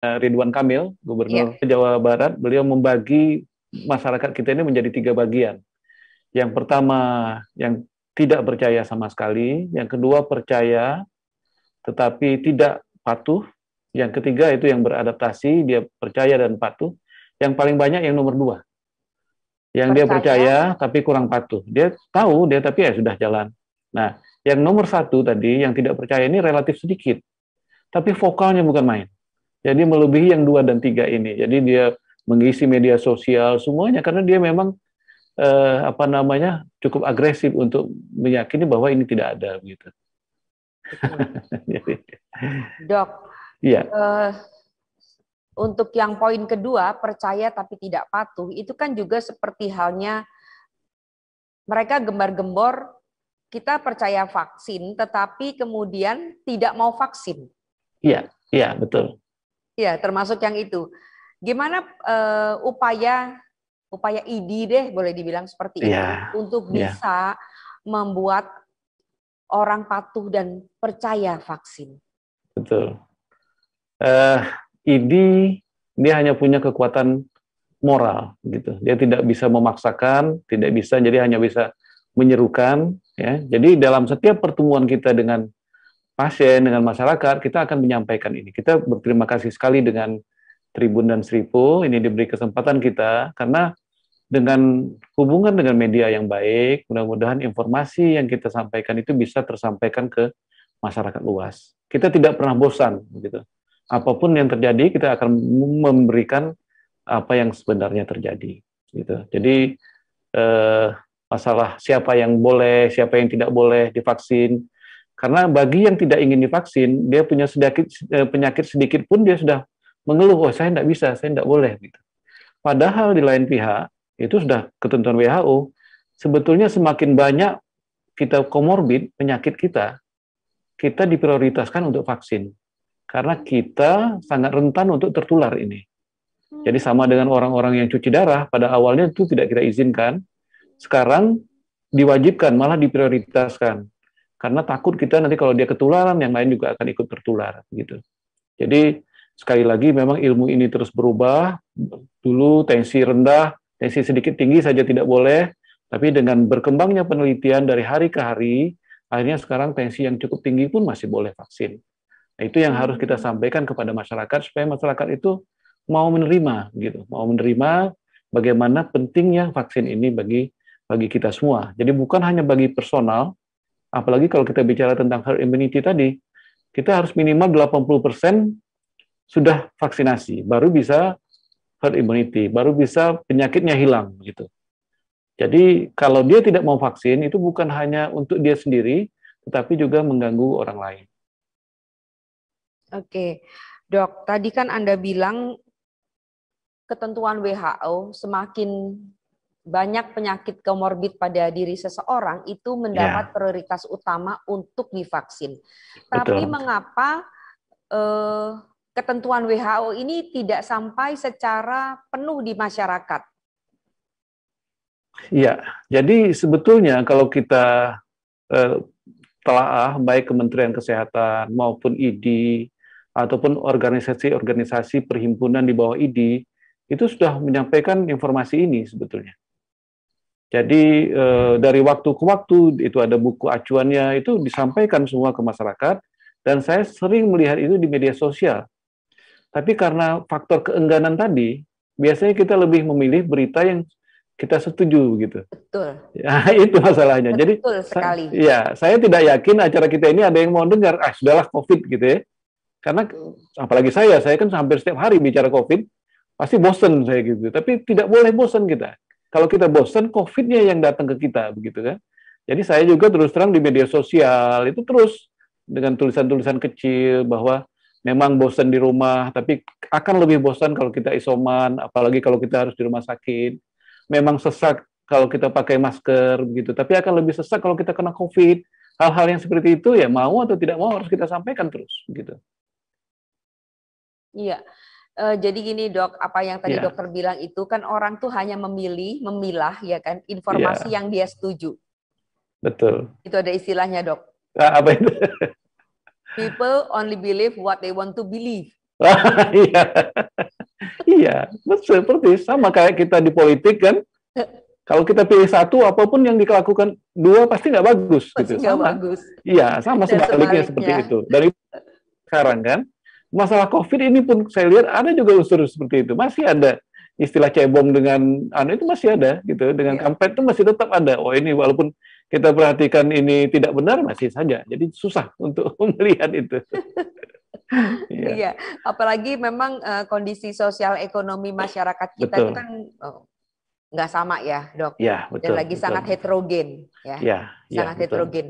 Ridwan Kamil, Iya. Gubernur Jawa Barat, beliau membagi masyarakat kita ini menjadi 3 bagian. Yang pertama yang tidak percaya sama sekali, yang kedua percaya tetapi tidak patuh, yang ketiga itu yang beradaptasi, dia percaya dan patuh. Yang paling banyak yang nomor 2, yang dia Percaya. percaya tapi kurang patuh. Dia tahu dia tapi ya sudah jalan. Nah, yang nomor 1 tadi yang tidak percaya ini relatif sedikit, tapi vokalnya bukan main. Jadi melebihi yang 2 dan 3 ini. Jadi dia mengisi media sosial semuanya karena dia memang apa namanya cukup agresif untuk meyakini bahwa ini tidak ada gitu. Betul. Dok, Iya, eh, untuk yang poin kedua, percaya tapi tidak patuh, itu kan juga seperti halnya mereka gembar-gembor, kita percaya vaksin, tetapi kemudian tidak mau vaksin. iya, iya betul. Ya, termasuk yang itu. Gimana upaya ID deh, boleh dibilang seperti Iya, itu, untuk iya bisa membuat orang patuh dan percaya vaksin? betul. Eh, ID dia hanya punya kekuatan moral gitu. Dia tidak bisa memaksakan, tidak bisa, jadi hanya bisa menyerukan ya. Jadi dalam setiap pertemuan kita dengan pasien, dengan masyarakat, kita akan menyampaikan ini. Kita berterima kasih sekali dengan Tribun dan Sripo ini diberi kesempatan kita karena dengan hubungan dengan media yang baik, mudah-mudahan informasi yang kita sampaikan itu bisa tersampaikan ke masyarakat luas. Kita tidak pernah bosan gitu. Apapun yang terjadi, kita akan memberikan apa yang sebenarnya terjadi gitu. Jadi masalah siapa yang boleh, siapa yang tidak boleh divaksin. Karena bagi yang tidak ingin divaksin, dia punya penyakit sedikit pun dia sudah mengeluh, oh saya tidak bisa, saya tidak boleh. Gitu. Padahal di lain pihak, itu sudah ketentuan WHO, sebetulnya semakin banyak kita komorbid, penyakit kita diprioritaskan untuk vaksin. Karena kita sangat rentan untuk tertular ini. Jadi sama dengan orang-orang yang cuci darah, pada awalnya itu tidak kita izinkan, sekarang diwajibkan, malah diprioritaskan. Karena takut kita nanti kalau dia ketularan, yang lain juga akan ikut tertular. Gitu. Jadi sekali lagi memang ilmu ini terus berubah. Dulu tensi rendah, tensi sedikit tinggi saja tidak boleh, tapi dengan berkembangnya penelitian dari hari ke hari, akhirnya sekarang tensi yang cukup tinggi pun masih boleh vaksin. Nah, itu yang harus kita sampaikan kepada masyarakat supaya masyarakat itu mau menerima gitu, mau menerima bagaimana pentingnya vaksin ini bagi kita semua. Jadi bukan hanya bagi personal, apalagi kalau kita bicara tentang herd immunity tadi, kita harus minimal 80% sudah vaksinasi, baru bisa herd immunity, baru bisa penyakitnya hilang gitu. Jadi kalau dia tidak mau vaksin itu bukan hanya untuk dia sendiri, tetapi juga mengganggu orang lain. Oke, Dok, tadi kan Anda bilang ketentuan WHO semakin banyak penyakit komorbid pada diri seseorang itu mendapat Ya, prioritas utama untuk divaksin. Tapi betul. mengapa ketentuan WHO ini tidak sampai secara penuh di masyarakat? Iya, jadi sebetulnya kalau kita eh, telaah baik Kementerian Kesehatan maupun ID ataupun organisasi-organisasi perhimpunan di bawah ID itu sudah menyampaikan informasi ini sebetulnya. Jadi dari waktu ke waktu itu ada buku acuannya itu disampaikan semua ke masyarakat dan saya sering melihat itu di media sosial. Tapi karena faktor keengganan tadi, biasanya kita lebih memilih berita yang kita setuju gitu. Betul, Ya, itu masalahnya. Jadi, betul sekali. ya, saya tidak yakin acara kita ini ada yang mau dengar, sudahlah COVID gitu ya. Karena apalagi saya kan hampir setiap hari bicara COVID, pasti bosen saya gitu. Tapi tidak boleh bosen kita. Kalau kita bosen, COVID-nya yang datang ke kita begitu kan. Jadi saya juga terus terang di media sosial itu terus dengan tulisan-tulisan kecil bahwa memang bosen di rumah, tapi akan lebih bosan kalau kita isoman, apalagi kalau kita harus di rumah sakit. Memang sesak kalau kita pakai masker begitu, tapi akan lebih sesak kalau kita kena COVID. Hal-hal yang seperti itu ya mau atau tidak mau harus kita sampaikan terus gitu. Iya. Jadi gini dok, apa yang tadi Ya, dokter bilang itu kan orang tuh hanya memilih, memilah ya kan informasi ya, yang dia setuju. betul. Itu ada istilahnya dok. Apa itu? People only believe what they want to believe. Iya, iya, betul, seperti sama kayak kita di politik kan. Kalau kita pilih satu, apapun yang dilakukan dua pasti nggak bagus, Pasti gitu. nggak Sama, bagus. iya, sama Dan sebaliknya seperti sebaliknya. itu. Dan itu sekarang kan, masalah COVID ini pun saya lihat ada juga unsur seperti itu. Masih ada istilah cebong dengan itu masih ada, gitu. Dengan Iya. kampret itu masih tetap ada. Oh ini walaupun kita perhatikan ini tidak benar masih saja. Jadi susah untuk melihat itu. Iya, Iya, apalagi memang kondisi sosial ekonomi masyarakat kita itu betul. kan nggak sama ya, Dok. Ya, Dan betul, lagi betul, sangat betul. heterogen, ya, Ya, ya, sangat betul. heterogen.